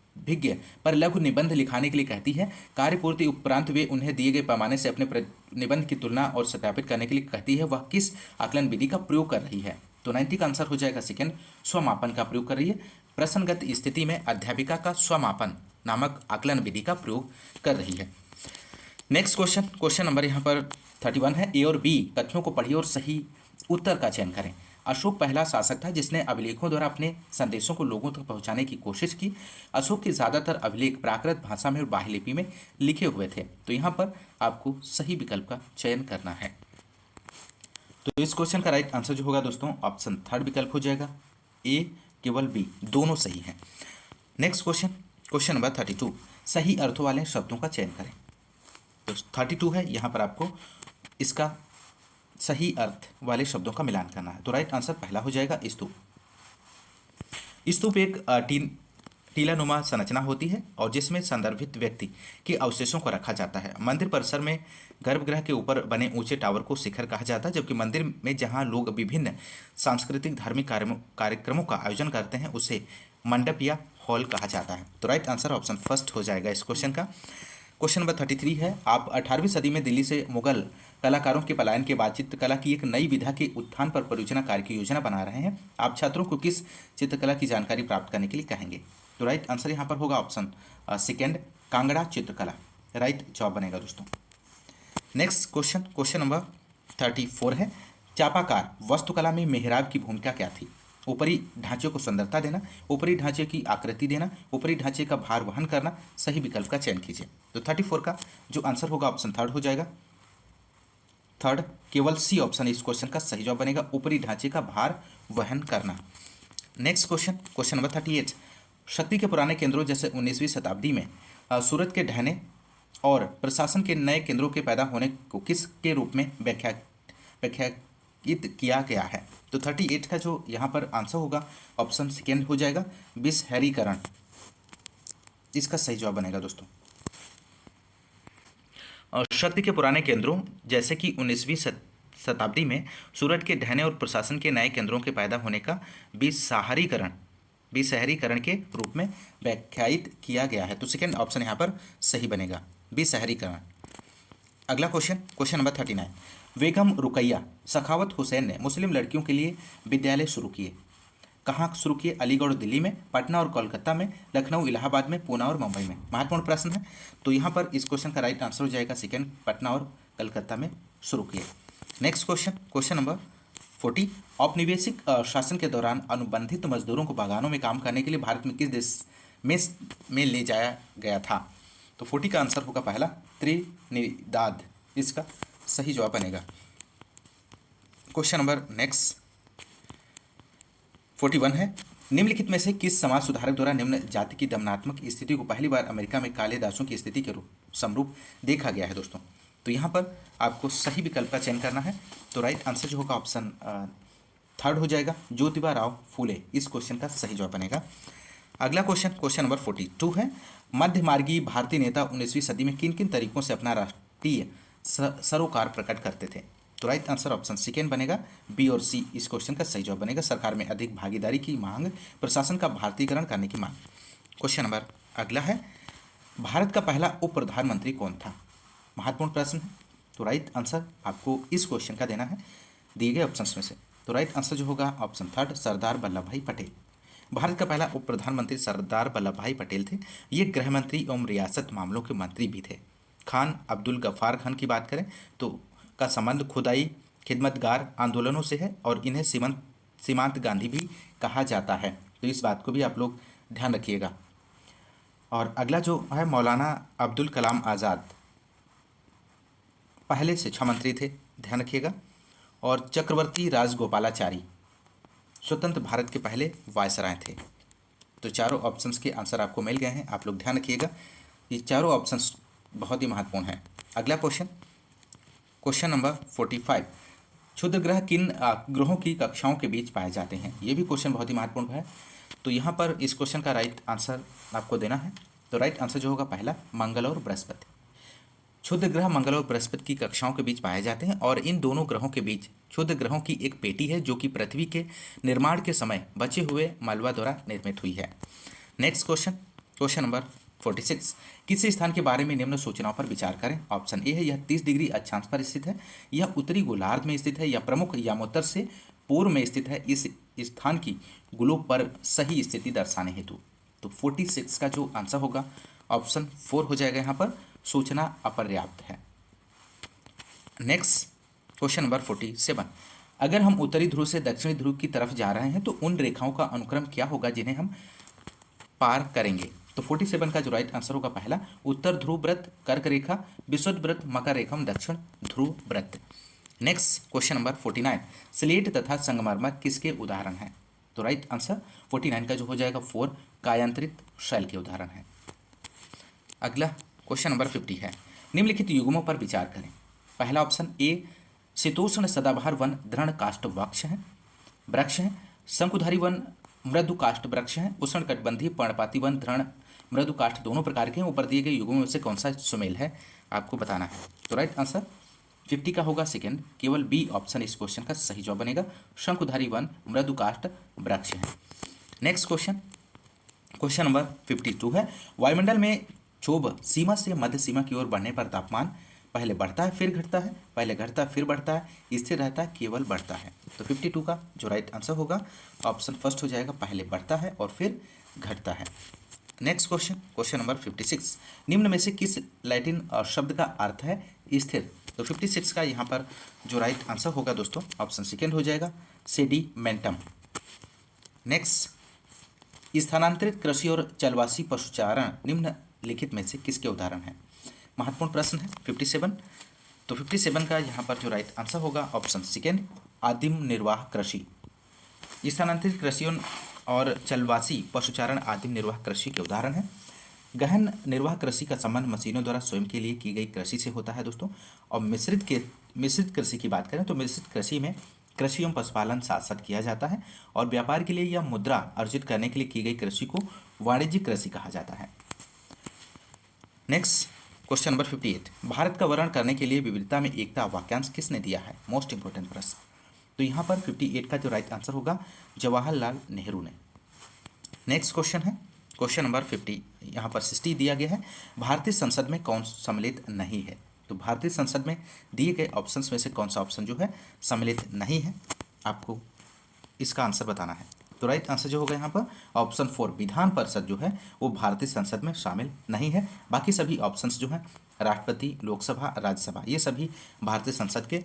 पर लघु निबंध लिखाने के लिए कहती है। कार्यपूर्ति उपरांत वे उन्हें दिए गए पैमाने से अपने निबंध की तुलना और सत्यापित करने के लिए कहती है। वह किस आकलन विधि का प्रयोग कर रही है? तो 90 का आंसर हो जाएगा सेकेंड, स्वमापन का प्रयोग कर रही है। प्रश्नगत स्थिति में अध्यापिका का स्वमापन नामक आकलन विधि का प्रयोग कर रही है। नेक्स्ट क्वेश्चन, क्वेश्चन नंबर यहाँ पर 31 है। ए और बी कथनों को पढ़िए और सही उत्तर का चयन करें। अशोक पहला शासक था जिसने अभिलेखों द्वारा अपने संदेशों को लोगों तक पहुंचाने की कोशिश की। अशोक के ज़्यादातर अभिलेख प्राकृत भाषा में और बाह्य लिपि में लिखे हुए थे। तो यहाँ पर आपको सही विकल्प का चयन करना है। तो इस क्वेश्चन का राइट आंसर जो होगा दोस्तों ऑप्शन थर्ड विकल्प हो जाएगा, ए केवल बी दोनों सही हैं। नेक्स्ट क्वेश्चन, क्वेश्चन नंबर 32, सही अर्थों वाले शब्दों का चयन करें। तो 32 है, यहाँ पर आपको इसका सही अर्थ वाले शब्दों का मिलान करना है। तो राइट आंसर पहला हो जाएगा स्तूप। स्तूप एक टीलानुमा संरचना होती है और जिसमें संदर्भित व्यक्ति के अवशेषों को रखा जाता है। मंदिर परिसर में गर्भगृह के ऊपर बने ऊंचे टावर को शिखर कहा जाता है, जबकि मंदिर में जहां लोग विभिन्न सांस्कृतिक धार्मिक कार्यक्रमों का आयोजन करते हैं उसे मंडप या हॉल कहा जाता है। तो राइट आंसर ऑप्शन फर्स्ट हो जाएगा इस क्वेश्चन का। क्वेश्चन नंबर 33 है, आप 18वीं सदी में दिल्ली से मुगल कलाकारों के पलायन के बाद चित्रकला की एक नई विधा के उत्थान पर परियोजना कार्य की योजना बना रहे हैं। आप छात्रों को किस चित्रकला की जानकारी प्राप्त करने के लिए कहेंगे? तो राइट आंसर यहाँ पर होगा ऑप्शन सेकेंड, कांगड़ा चित्रकला राइट जवाब बनेगा दोस्तों। नेक्स्ट क्वेश्चन, क्वेश्चन नंबर 34 है, चापाकार वास्तुकला में मेहराब की भूमिका क्या थी? ऊपरी ढांचे को सुंदरता देना, ऊपरी ढांचे की आकृति देना, ऊपरी ढांचे का भार वहन करना। सही विकल्प का चयन कीजिए। तो 34 का जो आंसर होगा ऑप्शन थर्ड हो जाएगा। थर्ड, केवल सी ऑप्शन इस क्वेश्चन का सही जवाब बनेगा, ऊपरी ढांचे का भार वहन करना। नेक्स्ट क्वेश्चन, क्वेश्चन नंबर 38, शक्ति के पुराने केंद्रों जैसे 19वीं शताब्दी में सूरत के ढहने और प्रशासन के नए केंद्रों के पैदा होने को किस के रूप में व्याख्यायित किया गया है? तो 38 का जो यहाँ पर आंसर होगा ऑप्शन सेकेंड हो जाएगा, विशहरीकरण इसका सही जवाब बनेगा दोस्तों। और शक्ति के पुराने केंद्रों जैसे कि 19वीं शताब्दी में सूरत के ढहने और प्रशासन के नए केंद्रों के पैदा होने का विशहरीकरण के रूप में व्याख्यायित किया गया है। तो सेकेंड ऑप्शन यहाँ पर सही बनेगा, विशहरीकरण। अगला क्वेश्चन, क्वेश्चन नंबर 39, बेगम रुकैया सखावत हुसैन ने मुस्लिम लड़कियों के लिए विद्यालय शुरू किए। कहाँ शुरू किए? अलीगढ़ और दिल्ली में, पटना और कोलकाता में, लखनऊ इलाहाबाद में, पूना और मुंबई में। महत्वपूर्ण प्रश्न है। तो यहाँ पर इस क्वेश्चन का राइट आंसर हो जाएगा सेकेंड, पटना और कलकत्ता में शुरू किए। नेक्स्ट क्वेश्चन, क्वेश्चन नंबर 40, औपनिवेशिक शासन के दौरान अनुबंधित मजदूरों को बागानों में काम करने के लिए भारत में किस देश में ले जाया गया था? तो 40 का आंसर होगा पहला, त्रिनिदाद इसका सही जवाब बनेगा। क्वेश्चन नंबर नेक्स्ट 41 है, निम्नलिखित में से किस समाज सुधारक द्वारा निम्न जाति की दमनात्मक स्थिति को पहली बार अमेरिका में काले दासों की स्थिति के समरूप देखा गया है दोस्तों? तो यहाँ पर आपको सही विकल्प का चयन करना है। तो राइट आंसर जो होगा ऑप्शन थर्ड हो जाएगा, ज्योतिबा राव फूले इस क्वेश्चन का सही जवाब बनेगा। अगला क्वेश्चन, क्वेश्चन नंबर 42 है, मध्यमार्गी भारतीय नेता 19वीं सदी में किन किन तरीकों से अपना राष्ट्रीय सरोकार प्रकट करते थे? तो राइट आंसर ऑप्शन सेकेंड बनेगा, बी और सी इस क्वेश्चन का सही जवाब बनेगा। सरकार में अधिक भागीदारी की मांग, प्रशासन का भारतीयकरण करने की मांग। क्वेश्चन नंबर अगला है, भारत का पहला उप प्रधानमंत्री कौन था? महत्वपूर्ण प्रश्न है। तो राइट आंसर आपको इस क्वेश्चन का देना है दिए गए ऑप्शंस में से। तो राइट आंसर जो होगा ऑप्शन थर्ड, सरदार वल्लभ भाई पटेल। भारत का पहला उप प्रधानमंत्री सरदार वल्लभ भाई पटेल थे। ये गृह मंत्री एवं रियासत मामलों के मंत्री भी थे। खान अब्दुल गफ्फार खान की बात करें तो का संबंध खुदाई खिदमतगार आंदोलनों से है और इन्हें सीमांत गांधी भी कहा जाता है। तो इस बात को भी आप लोग ध्यान रखिएगा। और अगला जो है, मौलाना अब्दुल कलाम आज़ाद पहले शिक्षा मंत्री थे, ध्यान रखिएगा। और चक्रवर्ती राजगोपालाचारी स्वतंत्र भारत के पहले वायसराय थे। तो चारों ऑप्शंस के आंसर आपको मिल गए हैं, आप लोग ध्यान रखिएगा, ये चारों ऑप्शंस बहुत ही महत्वपूर्ण हैं। अगला क्वेश्चन, क्वेश्चन नंबर 45, क्षुद्र ग्रह किन ग्रहों की कक्षाओं के बीच पाए जाते हैं? ये भी क्वेश्चन बहुत ही महत्वपूर्ण है। तो यहाँ पर इस क्वेश्चन का राइट आंसर आपको देना है। तो राइट आंसर जो होगा पहला, मंगल और बृहस्पति। क्षुद्र ग्रह मंगल और बृहस्पति की कक्षाओं के बीच पाए जाते हैं और इन दोनों ग्रहों के बीच क्षुद्र ग्रहों की एक पेटी है जो कि पृथ्वी के निर्माण के समय बचे हुए मलबा द्वारा निर्मित हुई है। नेक्स्ट क्वेश्चन, क्वेश्चन नंबर 46, किसी स्थान के बारे में निम्न सूचनाओं पर विचार करें। ऑप्शन ए है, यह 30 डिग्री अक्षांश पर स्थित है, यह उत्तरी गोलार्ध में स्थित है, या प्रमुख यामोत्तर से पूर्व में स्थित है। इस स्थान की ग्लोब पर सही स्थिति दर्शाने हेतु। तो 46 का जो आंसर होगा ऑप्शन 4 हो जाएगा, यहाँ पर सूचना अपर्याप्त है। नेक्स्ट क्वेश्चन नंबर 47, अगर हम उत्तरी ध्रुव से दक्षिणी ध्रुव की तरफ जा रहे हैं तो उन रेखाओं का अनुक्रम क्या होगा जिन्हें हम पार करेंगे? तो 47 का जो राइट आंसर होगा पहला, उत्तर ध्रुव व्रत, कर्क रेखा, विषुवत व्रत, मकर रेखा, दक्षिण ध्रुव व्रत। नेक्स्ट क्वेश्चन नंबर 49, स्लेट तथा संगमरमर किसके उदाहरण हैं? तो राइट आंसर 49 का जो हो जाएगा 4, कायांतरित शैल के उदाहरण है। अगला क्वेश्चन नंबर 50 है, निम्नलिखित युग्मों पर विचार करें। पहला ऑप्शन ए शीतोष्ण सदाबहार वन दृढ़ काष्ठ वृक्ष है। शंकुधारी वन मृदु काष्ठ वृक्ष है। उष्णकटिबंधीय पर्णपाती वन दृढ़ मृदु काष्ठ दोनों प्रकार के हैं। ऊपर दिए गए युगों में से कौन सा सुमेल है, आपको बताना है। तो राइट आंसर 50 का होगा सेकेंड, केवल बी ऑप्शन इस क्वेश्चन का सही जवाब बनेगा। शंकुधारी वन मृदु काष्ठ वृक्ष है। नेक्स्ट क्वेश्चन, क्वेश्चन नंबर 52 है, वायुमंडल में क्षोभ सीमा से मध्य सीमा की ओर बढ़ने पर तापमान पहले बढ़ता है फिर घटता है, पहले घटता है फिर बढ़ता है, स्थिर रहता है केवल बढ़ता है। तो 52 का जो राइट आंसर होगा ऑप्शन फर्स्ट हो जाएगा, पहले बढ़ता है और फिर घटता है। नेक्स्ट क्वेश्चन, क्वेश्चन नंबर 56, निम्न में से किस लैटिन शब्द का अर्थ है स्थिर। तो 56 का यहाँ पर जो राइट आंसर होगा दोस्तों ऑप्शन सेकेंड हो जाएगा, सेडिमेंटम। नेक्स्ट, स्थानांतरित कृषि और जलवासी पशुचारण निम्नलिखित में से किसके उदाहरण हैं। महत्वपूर्ण प्रश्न है 57। तो 57 का यहाँ पर जो राइट आंसर होगा ऑप्शन सेकेंड, आदिम निर्वाह कृषि। स्थानांतरित कृषि और जलवासी पशुचारण आदिम निर्वाह कृषि के उदाहरण हैं। गहन निर्वाह कृषि का संबंध मशीनों द्वारा स्वयं के लिए की गई कृषि से होता है दोस्तों। और मिश्रित कृषि की बात करें तो मिश्रित कृषि में कृषि एवं पशुपालन साथ साथ किया जाता है। और व्यापार के लिए या मुद्रा अर्जित करने के लिए की गई कृषि को वाणिज्यिक कृषि कहा जाता है। नेक्स्ट, क्वेश्चन नंबर 58, भारत का वर्णन करने के लिए विविधता में एकता वाक्यांश किसने दिया है। मोस्ट इंपोर्टेंट प्रश्न। तो यहाँ पर 58 का जो राइट आंसर होगा जवाहरलाल नेहरू ने। नेक्स्ट क्वेश्चन है क्वेश्चन नंबर 50, यहाँ पर 60 दिया गया है, भारतीय संसद में कौन सम्मिलित नहीं है। तो भारतीय संसद में दिए गए ऑप्शंस में से कौन सा ऑप्शन जो है सम्मिलित नहीं है, आपको इसका आंसर बताना है। तो राइट आंसर जो होगा यहाँ पर ऑप्शन 4, विधान परिषद जो है वो भारतीय संसद में शामिल नहीं है। बाकी सभी ऑप्शंस जो हैं राष्ट्रपति, लोकसभा, राज्यसभा, ये सभी भारतीय संसद के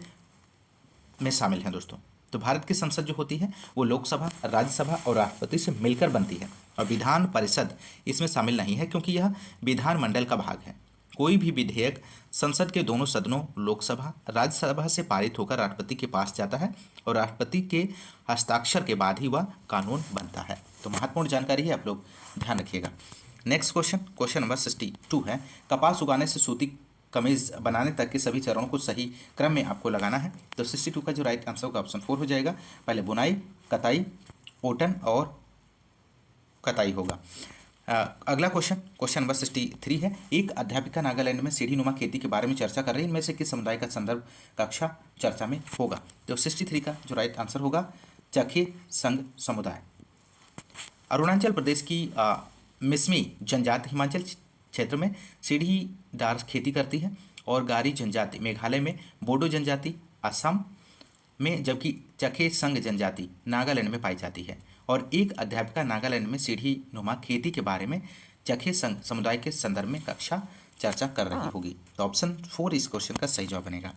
में शामिल हैं दोस्तों। तो भारत की संसद जो होती है वो लोकसभा, राज्यसभा और राष्ट्रपति से मिलकर बनती है। और विधान परिषद इसमें शामिल नहीं है क्योंकि यह विधानमंडल का भाग है। कोई भी विधेयक संसद के दोनों सदनों लोकसभा, राज्यसभा से पारित होकर राष्ट्रपति के पास जाता है और राष्ट्रपति के हस्ताक्षर के बाद ही वह कानून बनता है। तो महत्वपूर्ण जानकारी है, आप लोग ध्यान रखिएगा। नेक्स्ट क्वेश्चन, क्वेश्चन नंबर 62 है, कपास उगाने से सूती कमीज बनाने तक के सभी चरणों को सही क्रम में आपको लगाना है। तो 62 का जो राइट आंसर होगा ऑप्शन 4 हो जाएगा, पहले बुनाई, कताई, ओटन और कताई होगा। अगला क्वेश्चन, क्वेश्चन नंबर 63 है, एक अध्यापिका नागालैंड में सीढ़ी नुमा खेती के बारे में चर्चा कर रही है, इनमें से किस समुदाय का संदर्भ कक्षा चर्चा में होगा। तो 63 का जो राइट आंसर होगा चखे संघ समुदाय। अरुणाचल प्रदेश की मिसमी जनजाति हिमाचल क्षेत्र में सीढ़ीदार खेती करती है और गारी जनजाति मेघालय में, बोडो जनजाति असम में, जबकि चखे संघ जनजाति नागालैंड में पाई जाती है। और एक अध्यापिका नागालैंड में सीढ़ी नुमा खेती के बारे में चखे संघ समुदाय के संदर्भ में कक्षा चर्चा कर रही होगी। तो ऑप्शन 4 इस क्वेश्चन का सही जवाब बनेगा।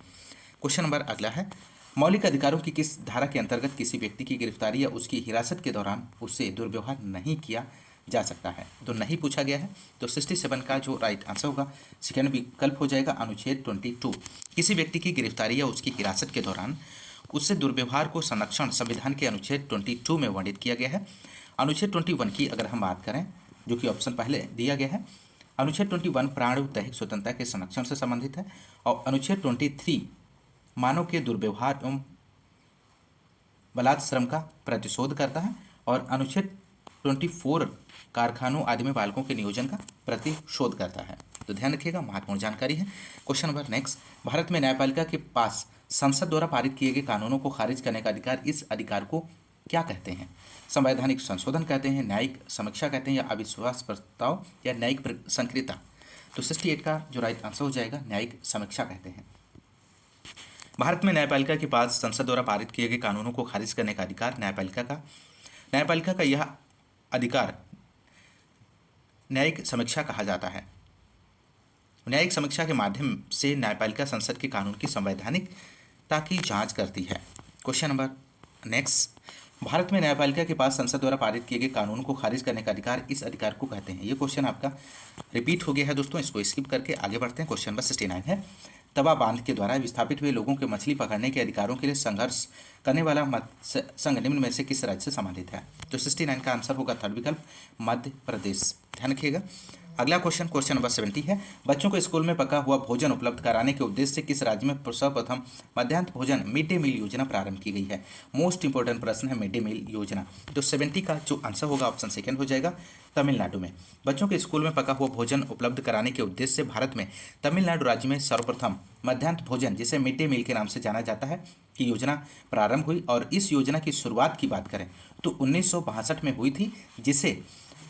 क्वेश्चन नंबर अगला है, मौलिक अधिकारों की किस धारा के अंतर्गत किसी व्यक्ति की गिरफ्तारी या उसकी हिरासत के दौरान उससे दुर्व्यवहार नहीं किया जा सकता है। तो नहीं पूछा गया है। तो 67 का जो राइट आंसर होगा सेकेंड विकल्प हो जाएगा, अनुच्छेद 22। किसी व्यक्ति की गिरफ्तारी या उसकी हिरासत के दौरान उससे दुर्व्यवहार को संरक्षण संविधान के अनुच्छेद 22 में वर्णित किया गया है। अनुच्छेद 21 की अगर हम बात करें, जो कि ऑप्शन पहले दिया गया है, अनुच्छेद 21 प्राण दैहिक स्वतंत्रता के संरक्षण से संबंधित है। और अनुच्छेद 23 मानव के दुर्व्यवहार एवं बलात्कार श्रम का प्रतिशोध करता है। और अनुच्छेद 24 कारखानों आदि में बालकों के नियोजन का प्रतिशोध करता है। तो ध्यान रखिएगा, महत्वपूर्ण जानकारी है। क्वेश्चन नंबर नेक्स्ट, भारत में न्यायपालिका के पास संसद द्वारा पारित किए गए कानूनों को खारिज करने का अधिकार, इस अधिकार को क्या कहते हैं। संवैधानिक संशोधन कहते हैं, न्यायिक समीक्षा कहते हैं, या अविश्वास प्रस्ताव या न्यायिक संक्रियता। तो 68 का जो राइट आंसर हो जाएगा न्यायिक समीक्षा कहते हैं। भारत में न्यायपालिका के पास संसद द्वारा पारित किए गए कानूनों को खारिज करने का अधिकार न्यायपालिका का यह अधिकार न्यायिक समीक्षा कहा जाता है। न्यायिक समीक्षा के माध्यम से न्यायपालिका संसद के कानून की संवैधानिकता की जांच करती है। क्वेश्चन नंबर नेक्स्ट, भारत में न्यायपालिका के पास संसद द्वारा पारित किए गए कानून को खारिज करने का अधिकार, इस अधिकार को कहते हैं। ये क्वेश्चन आपका रिपीट हो गया है दोस्तों, इसको स्किप करके आगे बढ़ते हैं। क्वेश्चन नंबर 69 है, तवा बांध के द्वारा विस्थापित हुए लोगों के मछली पकड़ने के अधिकारों के लिए संघर्ष करने वाला मत्स्य संघ निम्न में से किस राज्य से संबंधित है। तो 69 का आंसर होगा थर्ड विकल्प, मध्य प्रदेश। ध्यान रखिएगा, अगला क्वेश्चन, क्वेश्चन नंबर 70 है, बच्चों को स्कूल में पका हुआ भोजन उपलब्ध कराने के उद्देश्य से किस राज्य में सर्वप्रथम मध्याह्न भोजन मिड डे मील योजना प्रारंभ की गई है? मोस्ट इंपॉर्टेंट प्रश्न है मिड डे मील योजना। तो 70 का जो आंसर होगा ऑप्शन सेकंड हो जाएगा, तमिलनाडु में। बच्चों के स्कूल में पका हुआ भोजन उपलब्ध कराने के उद्देश्य से भारत में तमिलनाडु राज्य में सर्वप्रथम मध्याह्न भोजन, जिसे मिड डे मील के नाम से जाना जाता है, की योजना प्रारंभ हुई। और इस योजना की शुरुआत की बात करें तो 1962 में हुई थी, जिसे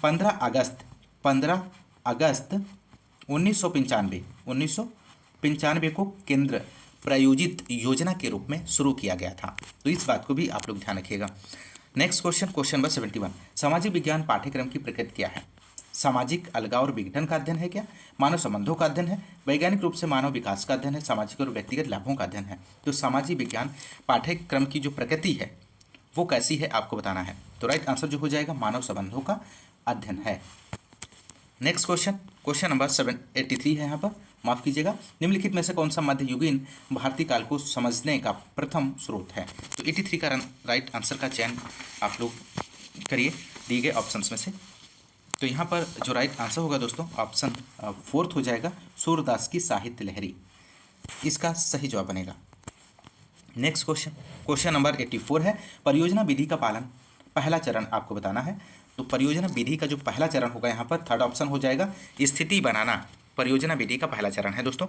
15 अगस्त 1995 को केंद्र प्रायोजित योजना के रूप में शुरू किया गया था। तो इस बात को भी आप लोग ध्यान रखिएगा। नेक्स्ट क्वेश्चन, क्वेश्चन नंबर 71, सामाजिक विज्ञान पाठ्यक्रम की प्रकृति क्या है? सामाजिक अलगाव और विघटन का अध्ययन है क्या? मानव संबंधों का अध्ययन है? वैज्ञानिक रूप से मानव विकास का अध्ययन है? सामाजिक और व्यक्तिगत लाभों का अध्ययन है? तो सामाजिक विज्ञान पाठ्यक्रम की जो प्रकृति है वो कैसी है आपको बताना है। तो राइट आंसर जो हो जाएगा मानव संबंधों का अध्ययन है। नेक्स्ट क्वेश्चन, क्वेश्चन नंबर 83 है यहाँ पर, माफ कीजिएगा, निम्नलिखित में से कौन सा मध्ययुगीन भारतीय काल को समझने का प्रथम स्रोत है? तो 83 का राइट आंसर का चयन आप लोग करिए दिए गए ऑप्शंस में से। तो यहाँ पर जो राइट आंसर होगा दोस्तों ऑप्शन फोर्थ हो जाएगा, सूरदास की साहित्य लहरी, इसका सही जवाब बनेगा। नेक्स्ट क्वेश्चन, क्वेश्चन नंबर 84 है, परियोजना विधि का पालन पहला चरण आपको बताना है। तो परियोजना विधि का जो पहला चरण होगा यहाँ पर थर्ड ऑप्शन हो जाएगा, स्थिति बनाना परियोजना विधि का पहला चरण है दोस्तों।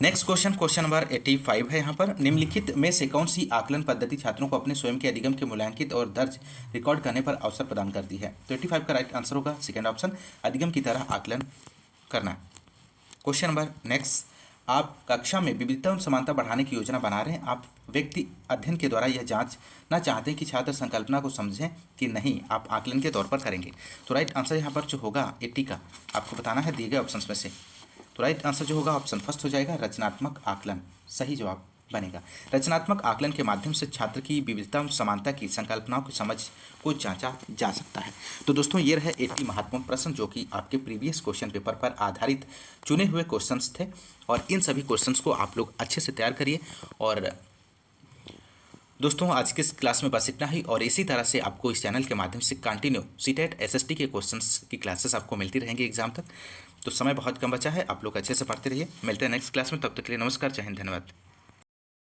नेक्स्ट क्वेश्चन, क्वेश्चन नंबर 85 है यहाँ पर, निम्नलिखित में से कौन सी आकलन पद्धति छात्रों को अपने स्वयं के अधिगम के मूल्यांकित और दर्ज रिकॉर्ड करने पर अवसर प्रदान करती है? तो 85 का राइट आंसर होगा सेकेंड ऑप्शन, अधिगम की तरह आकलन करना। क्वेश्चन नंबर नेक्स्ट, आप कक्षा में विविधता और समानता बढ़ाने की योजना बना रहे हैं, आप व्यक्ति अध्ययन के द्वारा यह जांचना चाहते हैं कि छात्र संकल्पना को समझें कि नहीं, आप आकलन के तौर पर करेंगे। तो राइट आंसर यहाँ पर जो होगा 80 का आपको बताना है दिए गए ऑप्शन में से। तो राइट आंसर जो होगा ऑप्शन फर्स्ट हो जाएगा, रचनात्मक आकलन सही जवाब बनेगा। रचनात्मक आकलन के माध्यम से छात्र की विविधता और समानता की संकल्पनाओं की समझ को जांचा जा सकता है। तो दोस्तों ये रहे 80 महत्वपूर्ण प्रश्न जो कि आपके प्रीवियस क्वेश्चन पेपर पर आधारित चुने हुए क्वेश्चंस थे, और इन सभी क्वेश्चंस को आप लोग अच्छे से तैयार करिए। और दोस्तों आज के इस क्लास में बस इतना ही, और इसी तरह से आपको इस चैनल के माध्यम से कंटिन्यू सीटेट एसएसटी के क्वेश्चंस की क्लासेस आपको मिलती रहेंगी एग्जाम तक। तो समय बहुत कम बचा है, आप लोग अच्छे से पढ़ते रहिए। मिलते हैं नेक्स्ट क्लास में, तब तक के लिए नमस्कार, जय हिंद, धन्यवाद।